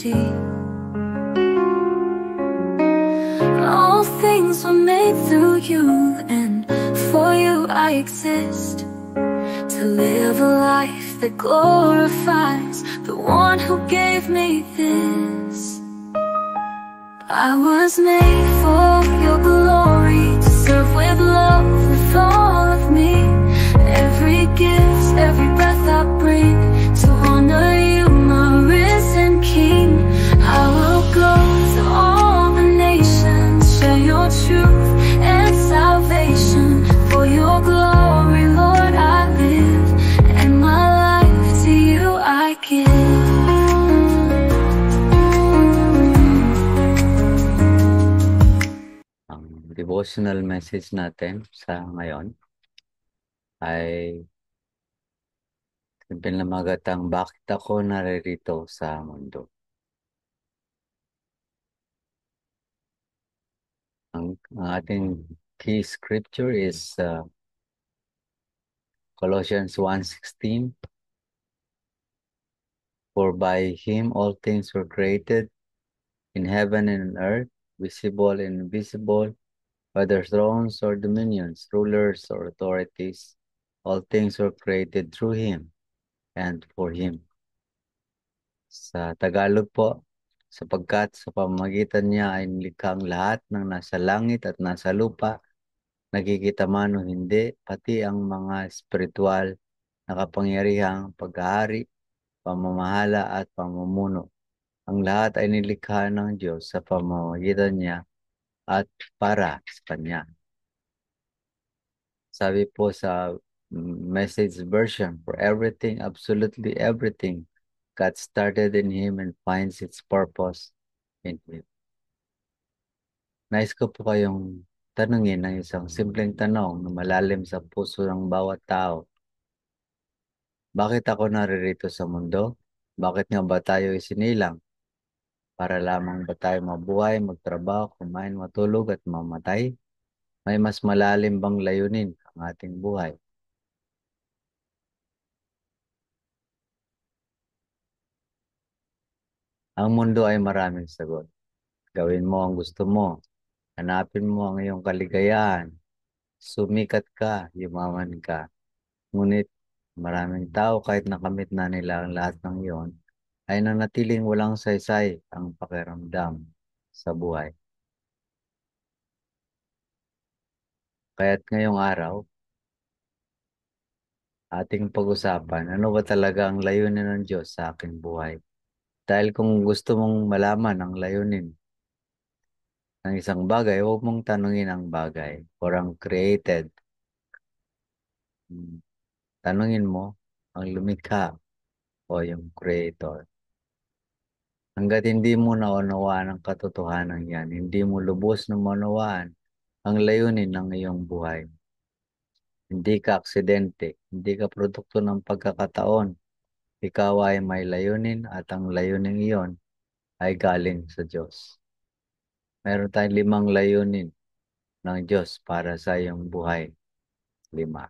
eternity. All things were made through you, and for you I exist. To live a life that glorifies the one who gave me this. I was made for your glory, to serve with love with all of me. Every gift, every breath I bring, to honor you, my risen King. I will go to all the nations, share your truth and salvation. For your glory, Lord, I live, and my life to you I give. Ang devotional message natin sa ngayon ay pinamagatang bakit ako naririto sa mundo. Ang ating key scripture is Colossians 1:16. For by him all things were created, in heaven and on earth, visible and invisible, whether thrones or dominions, rulers or authorities, all things were created through him and for him. Sa Tagalog po, sapagkat sa pamamagitan niya ay nilikha ang lahat ng nasa langit at nasa lupa, nakikita man o hindi, pati ang mga espiritual na kapangyarihang pag-aari, pamamahala at pamumuno. Ang lahat ay nilikha ng Diyos sa pamamagitan niya at para sa Kanya. Sabi po sa message version, for everything, absolutely everything, got started in Him and finds its purpose in Him. Nais ko po kayong tanungin ng isang simpleng tanong na malalim sa puso ng bawat tao. Bakit ako naririto sa mundo? Bakit nga ba tayo isinilang? Para lamang ba tayo mabuhay, magtrabaho, kumain, matulog at mamatay? May mas malalim bang layunin ang ating buhay? Ang mundo ay maraming sagot. Gawin mo ang gusto mo. Hanapin mo ang iyong kaligayahan. Sumikat ka, yumaman ka. Ngunit maraming tao kahit nakamit na nila ang lahat ng iyon, ay nanatiling walang saysay ang pakiramdam sa buhay. Kaya't ngayong araw, ating pag-usapan, ano ba talaga ang layunin ng Diyos sa aking buhay? Dahil kung gusto mong malaman ang layunin ng isang bagay, huwag mong tanungin ang bagay or ang created. Tanungin mo ang lumikha o yung creator. Hanggat hindi mo naunawaan ang katotohanan yan, hindi mo lubos na maunawaan ang layunin ng iyong buhay. Hindi ka aksidente, hindi ka produkto ng pagkakataon. Ikaw ay may layunin at ang layunin iyon ay galing sa Diyos. Meron tayong 5 layunin ng Diyos para sa iyong buhay. 5.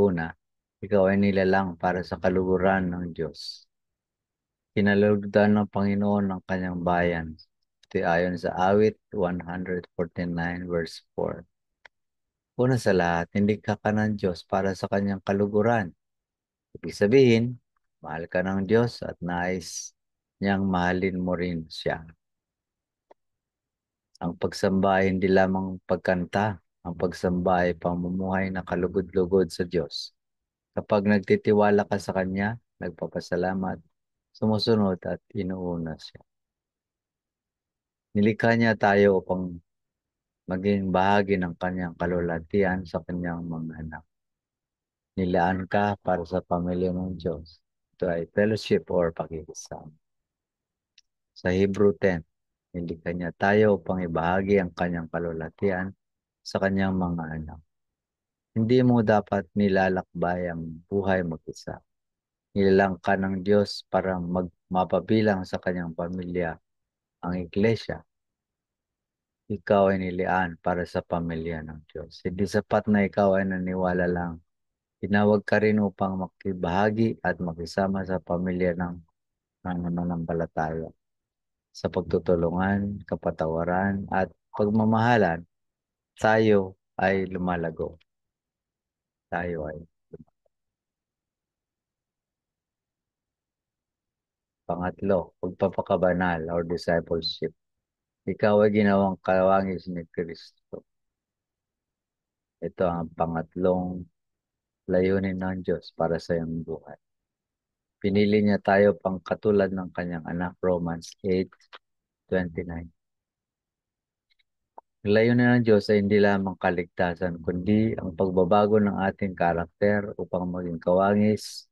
Una, ikaw ay nilalang para sa kaluguran ng Diyos. Kinalugdan ng Panginoon ng kanyang bayan. Ito ayon sa awit 149 verse 4. Una sa lahat, hindi ka ng Diyos para sa kanyang kaluguran. Ibig sabihin, mahal ka ng Diyos at nais niyang mahalin mo rin siya. Ang pagsamba ay hindi lamang pagkanta. Ang pagsamba ay pamumuhay na kalugod-lugod sa Diyos. Kapag nagtitiwala ka sa Kanya, nagpapasalamat, sumusunod at inuuna siya. Nilikha niya tayo upang maging bahagi ng Kanyang kalulatian sa Kanyang mga anak. Nilaan ka para sa pamilya ng Diyos. Ito ay fellowship or pakikisama. Sa Hebrew 10, nilikha niya tayo upang ibahagi ang Kanyang kalulatian sa Kanyang mga anak. Hindi mo dapat nilalakbay ang buhay mag-isa. Nilalang ka ng Diyos para mapabilang sa Kanyang pamilya, ang Iglesia. Ikaw ay nilian para sa pamilya ng Diyos. Hindi sapat na ikaw ay naniwala lang. Tinawag ka rin upang makibahagi at makisama sa pamilya ng mananampalataya. sa pagtutulungan, kapatawaran, at pagmamahalan, tayo ay lumalago. Tayo ay Pangatlo, pagpapakabanal or discipleship. Ikaw ay ginawang kawangis ni Kristo. Ito ang pangatlong layunin ng Diyos para sa iyong buhay. Pinili niya tayo pang katulad ng kanyang anak, Romans 8:29. Ang layunin ng Diyos ay hindi lamang kaligtasan, kundi ang pagbabago ng ating karakter upang maging kawangis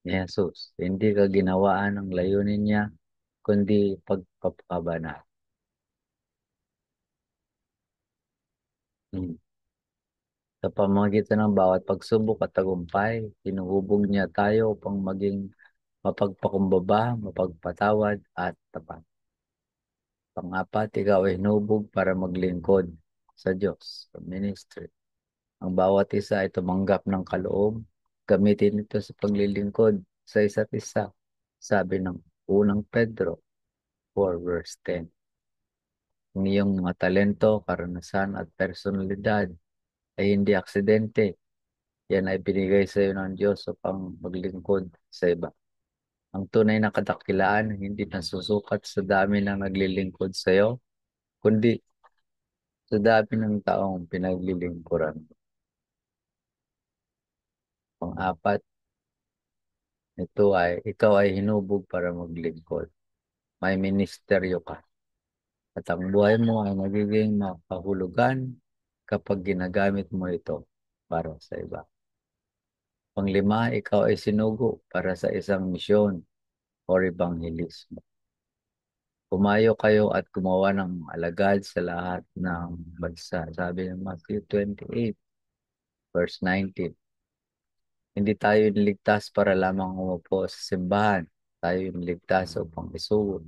ni Jesus. Hindi ka ginawaan ang layunin niya, kundi pagpapakabanal. Sa pamamagitan ng bawat pagsubok at tagumpay, hinuhubog niya tayo upang maging mapagpakumbaba, mapagpatawad at tapat. Pang-apat, ikaw ay hinubog para maglingkod sa Diyos, sa ministry. Ang bawat isa ay tumanggap ng kaloob, gamitin ito sa paglilingkod sa isa't isa. Sabi ng unang Pedro 4 verse 10. Ang iyong mga talento, karanasan at personalidad ay hindi aksidente. Yan ay binigay sa iyo ng Diyos upang maglingkod sa iba. Ang tunay na kadakilaan hindi nasusukat sa dami ng naglilingkod sa iyo, kundi sa dami ng taong pinaglilingkuran. Pang-apat, ikaw ay hinubog para maglingkod. May ministeryo ka. At ang buhay mo ay magiging makahulugan kapag ginagamit mo ito para sa iba. Pang-lima, ikaw ay sinugo para sa isang misyon o ebanghelismo. Pumayo kayo at gumawa ng alagad sa lahat ng bansa. Sabi ng Matthew 28, verse 19. Hindi tayo niligtas para lamang umupo sa simbahan. Tayo niligtas upang isugo.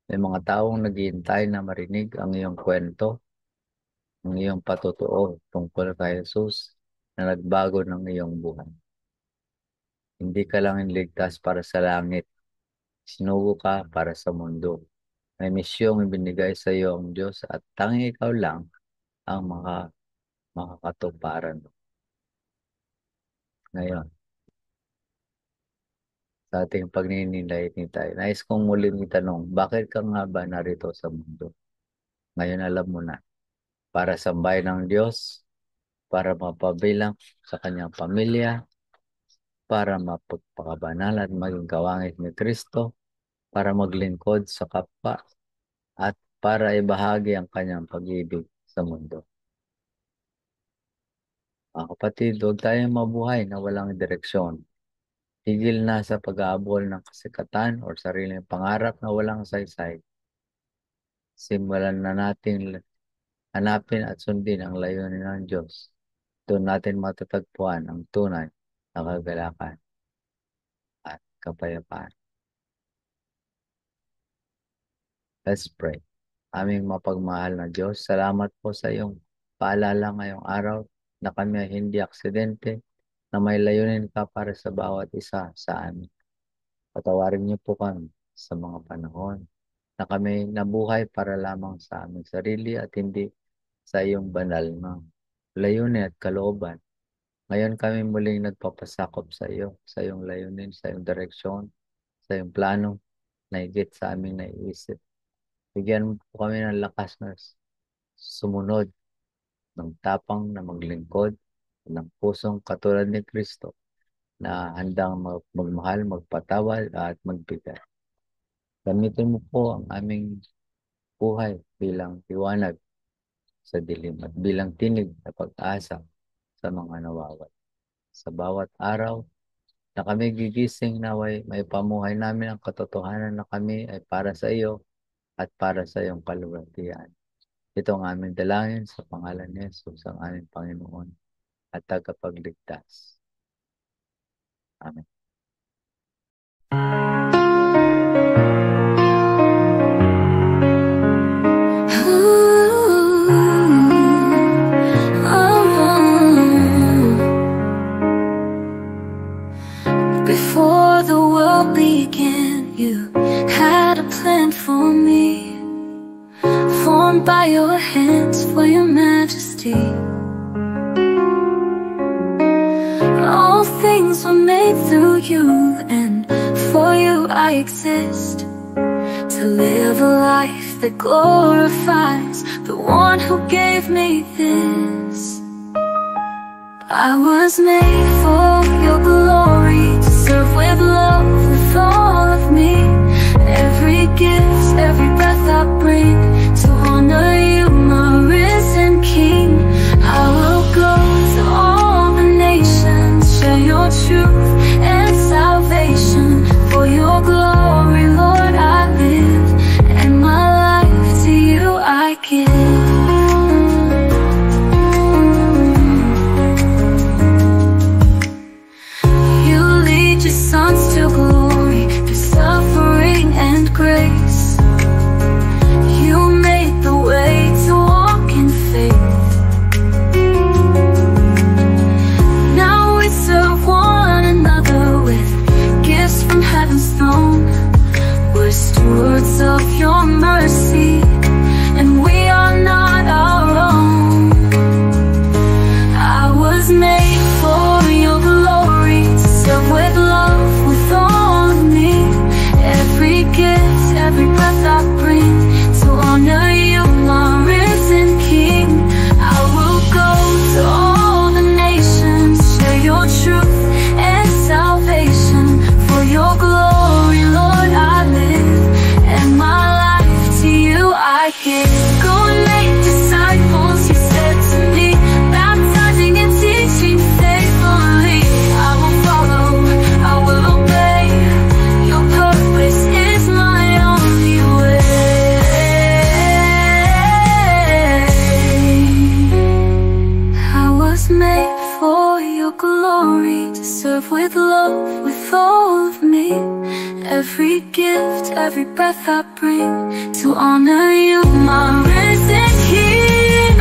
May mga taong naghihintay na marinig ang iyong kwento, ang iyong patotoo tungkol kay Jesus na nagbago ng iyong buhay. Hindi ka lang niligtas para sa langit. Sinugo ka para sa mundo. May misyong ibinigay sa iyo ang Diyos at tanging ikaw lang ang makakatuparan. Ngayon, sa ating pagninilay tayo, nais kong muling itanong, bakit ka nga ba narito sa mundo? Ngayon alam mo na, para sambahin ng Diyos, para mapabilang sa kanyang pamilya, para mapagpakabanal at maging kawangis ni Kristo, para maglingkod sa kapwa, at para ibahagi ang kanyang pag-ibig sa mundo. Mga kapatid, huwag tayong mabuhay na walang direksyon. Tigil na sa pag-aabol ng kasikatan o sariling pangarap na walang saysay. Simulan na natin hanapin at sundin ang layunin ng Diyos. Doon natin matatagpuan ang tunay na kagalakan at kapayapaan. Let's pray. Aming mapagmahal na Diyos, salamat po sa iyong paalala ngayong araw na kami ay hindi aksidente, na may layunin ka para sa bawat isa sa amin. Patawarin niyo po kami sa mga panahon na kami nabuhay para lamang sa aming sarili at hindi sa iyong banal na layunin at kalooban. Ngayon kami muling nagpapasakop sa iyo, sa iyong layunin, sa iyong direksyon, sa iyong plano na higit sa aming naiisip. Bigyan mo po kami ng lakas na sumunod, ng tapang na maglingkod, ng pusong katulad ni Kristo na handang magmahal, magpatawad at magbigay. Gamitin mo po ang aming buhay bilang liwanag sa dilim at bilang tinig na pag-asa sa mga nawawal. Sa bawat araw na kami gigising naway may pamuhay namin ang katotohanan na kami ay para sa iyo at para sa iyong kaluwalhatian. Ito ang aming dalangin sa pangalan ni Jesus, ang aming Panginoon at tagapagligtas. Amen. Before the world began, see. All things were made through you, and for you I exist. To live a life that glorifies the one who gave me this. I was made for your glory, to serve with love with all of me. Every gift, every breath I bring, to honor you, my risen King. I will go to all the nations, share your truth and salvation. For your glory, Lord, I live, and my life to you I give. You lead your sons to glory, through suffering and grace. You made the way to walk in faith. Now we serve one another with gifts from heaven's throne. We're stewards of your mercy, and we are not our own. I was made for your glory, to serve with love with all of me. Every gift, every breath I bring, to honor you, my risen King. I will go to all the nations, share your truth and salvation. For your glory, Lord, I live, and my life to you I give. Go and make disciples, you said to me, baptizing and teaching faithfully. I will follow, I will obey. Your purpose is my only way. I was made for your glory, to serve with love with all of me. Every gift, every breath I bring, to honor you, my risen King.